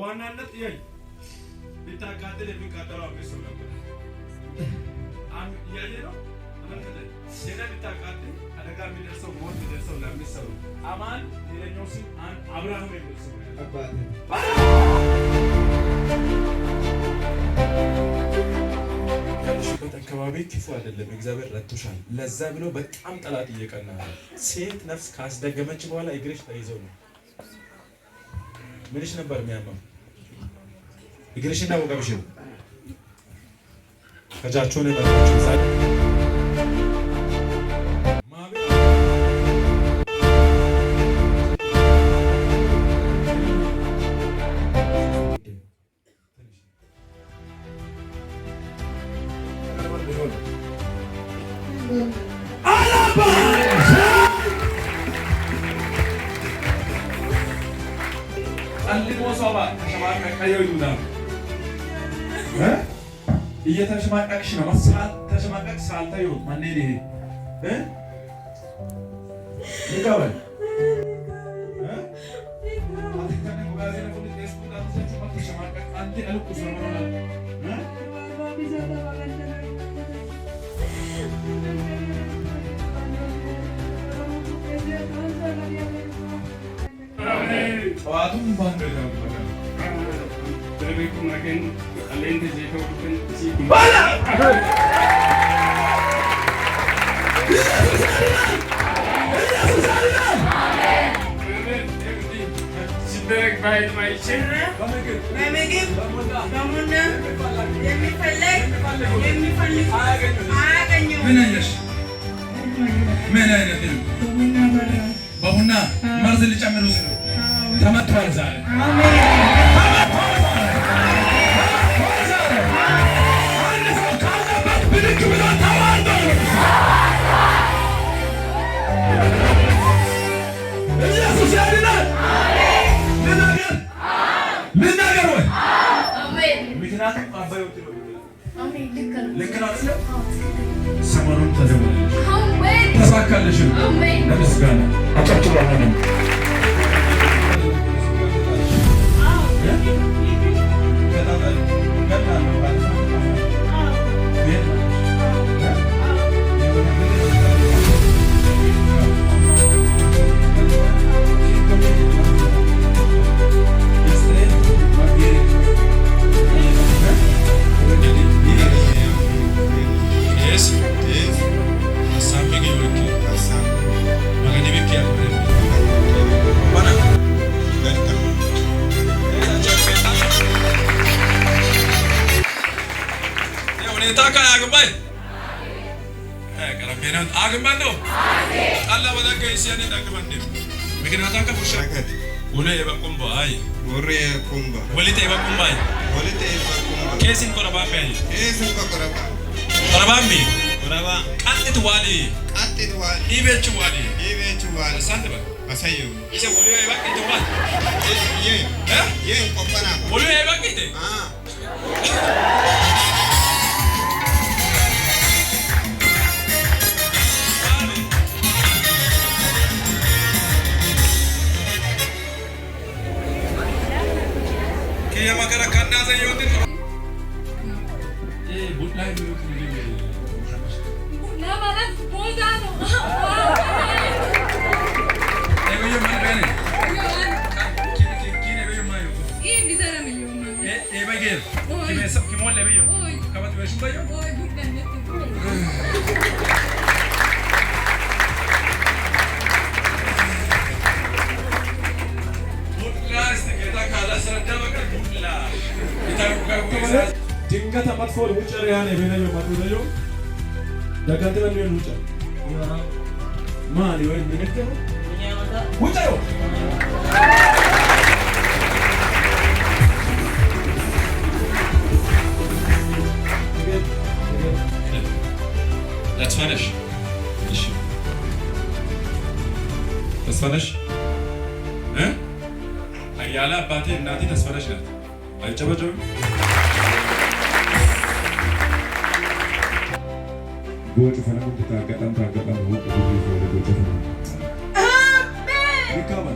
ዋናነት ይሄ ቢታቃጥል የሚቃጠለው አብሶ ነበር ያየ ነው ተመልከተ ሴና ቢታቃጥል አደጋ የሚደርሰው ሞት የሚደርሰው ለሚሰሩ አማን ሌላኛው ሲም አብርሃም የሚደርሰው አባቴ አካባቢ ክፉ አይደለም እግዚአብሔር ረድቶሻል ለዛ ብሎ በጣም ጠላት እየቀና ሴት ነፍስ ካስደገመች በኋላ እግርሽ ተይዘው ነው ምንሽ ነበር የሚያመው እግርሽና ወገብሽ ከጃቸው ነው የመጣችው ዛሬ እየተሽማቀቅሽ ነው መስራት ተሽማቀቅ ሳልታዩ ማን ይሄ ይጋባል ጠዋቱም ባንገዛ Terbiku makin kalian dijadikan si bala. Sidak baik baik cina. Memegim. Bangunnya. Demi pelek. Aganyo. Mana ini? Bangunnya. Marzil cameru sini. Tamat marzal. Amin. ሰሞኑን ተደውለልሽ ተሳካልሽ ለምስጋና አጨብጭባለሁ Kesin korabambe. Kesin korabambe. Koraba. Katit wali. Ibechu wali. Sante ba. Asayo. Ise wali eba kite ba. Ye kopana. Wali eba kite. Kiya magara kanna sa yote. Butlay mo yung sinili. Butla maras pozano. Ego yung manbene. Kine be yung mayo. Bizarre me yung mayo. Bagir. Kimol le be yung. Kabat be shun ba yung? Butla nete. Butla este kita kala sarada bakal butla. Kita ድንገት መጥፎል ውጭር ያኔ በነዩ ማዱደዩ ደጋንተን ነው ውጭ ማን ይወይ ምንከው ውጭው That's finish. That's finish. አያላ አባቴ እናቴ ተስፈረሽ ናት አይጨበጨው Bojo fana ko tagadan ho ko ko bojo fana. Amen. Ikaw ba?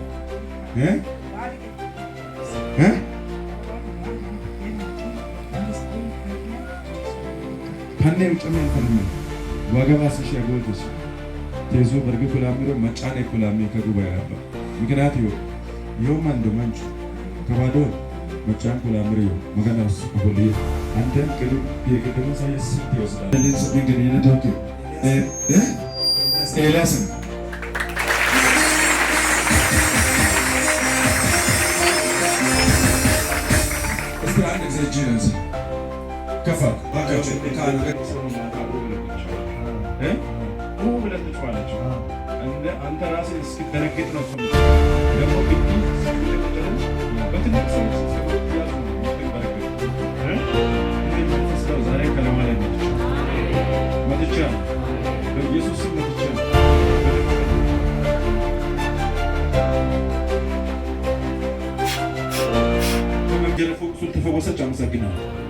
ከኔ ውጭምን ፈርም ዋገባስ ሸጎትስ ተይዞ በርግ ኩላምሮ መጫኔ ኩላሚ ከጉባኤ አባ ምክንያት ይሁም አንዱ መንጭ ከባዶ መጫን ኩላምሮ መገናስ ሁሉ አንተም ቅዱ የቅድም ሳይስ ይወስዳል ለዚህ ግን ይነቶክ ኤልያስ እስራኤል እግዚአብሔርስ ከፋ ባካቸው ካሉ ብለጥች ማለት አንተ ራስህ እስክትደነግጥ ነው ደግሞ ግቢ በትልቅ ሰው ዛሬ ከለማ ላይ መጥቻ በኢየሱስ ስም መጥቻ ከመገረፉ ቁስል ተፈወሰች። አመሰግናለሁ።